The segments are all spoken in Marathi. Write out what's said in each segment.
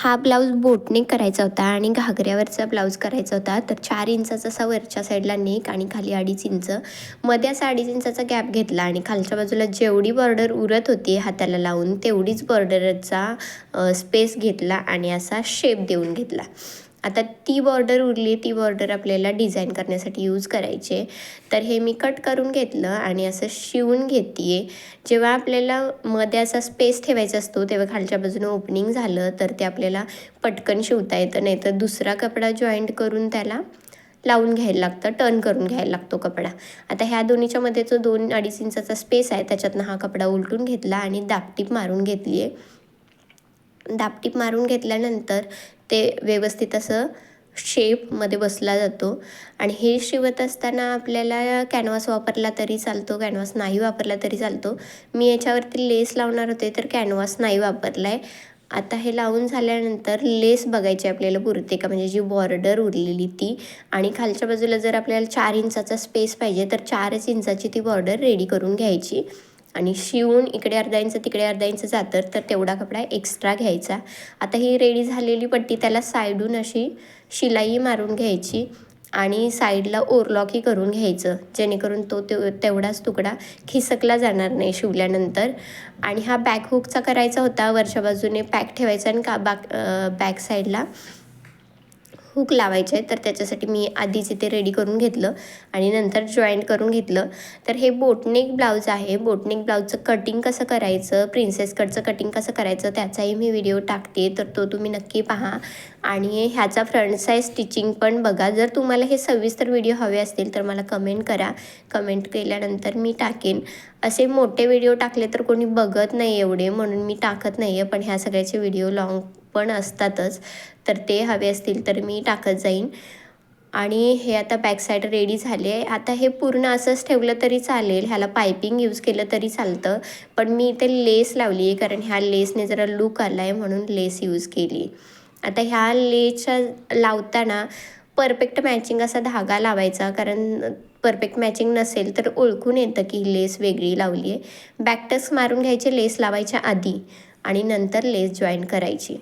हा ब्लाऊज बोटनेक करायचा होता आणि घागऱ्यावरचा ब्लाऊज करायचा होता. तर 4 इंचाचा असा वरच्या साईडला नेक आणि खाली 2.5 इंच, मध्ये असा 2.5 इंचाचा गॅप घेतला आणि खालच्या बाजूला जेवढी बॉर्डर उरत होती हाताला लावून तेवढीच बॉर्डरचा स्पेस घेतला आणि असा शेप देऊन घेतला. आता ती बॉर्डर उरली, ती बॉर्डर आपल्याला डिझाईन करण्यासाठी यूज करायचे. तर हे मी कट करून घेतलं आणि असं शिवून घेते आहे. जेव्हा आपल्याला मध्ये असा स्पेस ठेवायचा असतो तेव्हा खालच्या बाजूनं ओपनिंग झालं तर ते आपल्याला पटकन शिवता येतं, नाही तर दुसरा कपडा जॉईंट करून त्याला लावून घ्यायला लागतं, टर्न करून घ्यायला लागतो कपडा. आता ह्या दोन्हीच्या मध्ये जो 2-2.5 इंचाचा स्पेस आहे त्याच्यातनं हा कपडा उलटून घेतला आणि दापटीप मारून घेतली आहे. दापटीप मारून घेतल्यानंतर ते व्यवस्थित असं शेपमध्ये बसला जातो. आणि हे शिवत असताना आपल्याला कॅनव्हास वापरला तरी चालतो, कॅनव्हास नाही वापरला तरी चालतो. मी याच्यावरती लेस लावणार होते तर कॅनव्हास नाही वापरला आहे. आता हे लावून झाल्यानंतर लेस बघायची आपल्याला पुरते का, म्हणजे जी बॉर्डर उरलेली ती. आणि खालच्या बाजूला जर आपल्याला 4 इंचाचा स्पेस पाहिजे तर 4च इंचाची ती बॉर्डर रेडी करून घ्यायची आणि शिवून इकडे अर्धा इंच तिकडे अर्धा इंच जातं तर तेवढा कपडा एक्स्ट्रा घ्यायचा. आता ही रेडी झालेली पट्टी त्याला साईडून अशी शिलाई मारून घ्यायची आणि साईडला ओरलॉकही करून घ्यायचं, जेणेकरून तो तेवढाच तुकडा खिसकला जाणार नाही शिवल्यानंतर. आणि हा बॅक हुकचा करायचा होता, वरच्या बाजूने पॅक ठेवायचा आणि बॅक साईडला हुक लावायचे आहे. तर त्याच्यासाठी मी आधीच इथे रेडी करून घेतलं आणि नंतर जॉईंट करून घेतलं. तर हे बोटनेक ब्लाऊज आहे. बोटनेक ब्लाऊजचं कटिंग कसं करायचं, प्रिन्सेस कटचं कटिंग कसं करायचं त्याचाही मी व्हिडिओ टाकते, तर तो तुम्ही नक्की पहा. आणि ह्याचा फ्रंट साईज स्टिचिंग पण बघा. जर तुम्हाला हे सविस्तर व्हिडिओ हवे असतील तर मला कमेंट करा. कमेंट केल्यानंतर मी टाकेन. असे मोठे व्हिडिओ टाकले तर कोणी बघत नाही एवढे, म्हणून मी टाकत नाही आहे. पण ह्या सगळ्याचे व्हिडिओ लाँग पण असतातच, तर ते हवे असतील तर मी टाकत जाईन. आणि हे आता बॅक साईड रेडी झाले आहे. आता हे पूर्ण असंच ठेवलं तरी चालेल, ह्याला पायपिंग यूज केलं तरी चालतं, पण मी इथे लेस लावली आहे कारण ह्या लेसने जरा लूक आला आहे म्हणून लेस यूज केली. आता ह्या लेसच्या लावताना परफेक्ट मॅचिंग असा धागा लावायचा, कारण परफेक्ट मॅचिंग नसेल तर ओळखून येतं की ही लेस वेगळी लावली आहे. बॅकटक्स मारून घ्यायचे लेस लावायच्या आधी आणि नंतर लेस जॉईन करायची.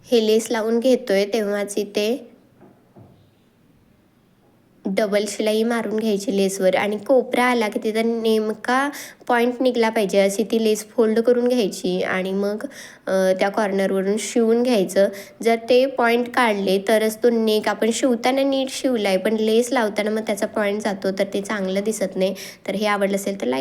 हे लेस लावून घेतोय तेव्हाच इथे डबल शिलाई मारून घ्यायची लेसवर आणि कोपरा आला की तिथं नेमका पॉईंट निघला पाहिजे अशी ती लेस फोल्ड करून घ्यायची आणि मग त्या कॉर्नरवरून शिवून घ्यायचं. जर ते पॉईंट काढले तरच तो नेक आपण शिवताना नीट शिवला आहे, पण लेस लावताना मग त्याचा पॉईंट जातो तर ते चांगलं दिसत नाही. तर हे आवडलं असेल तर लाईक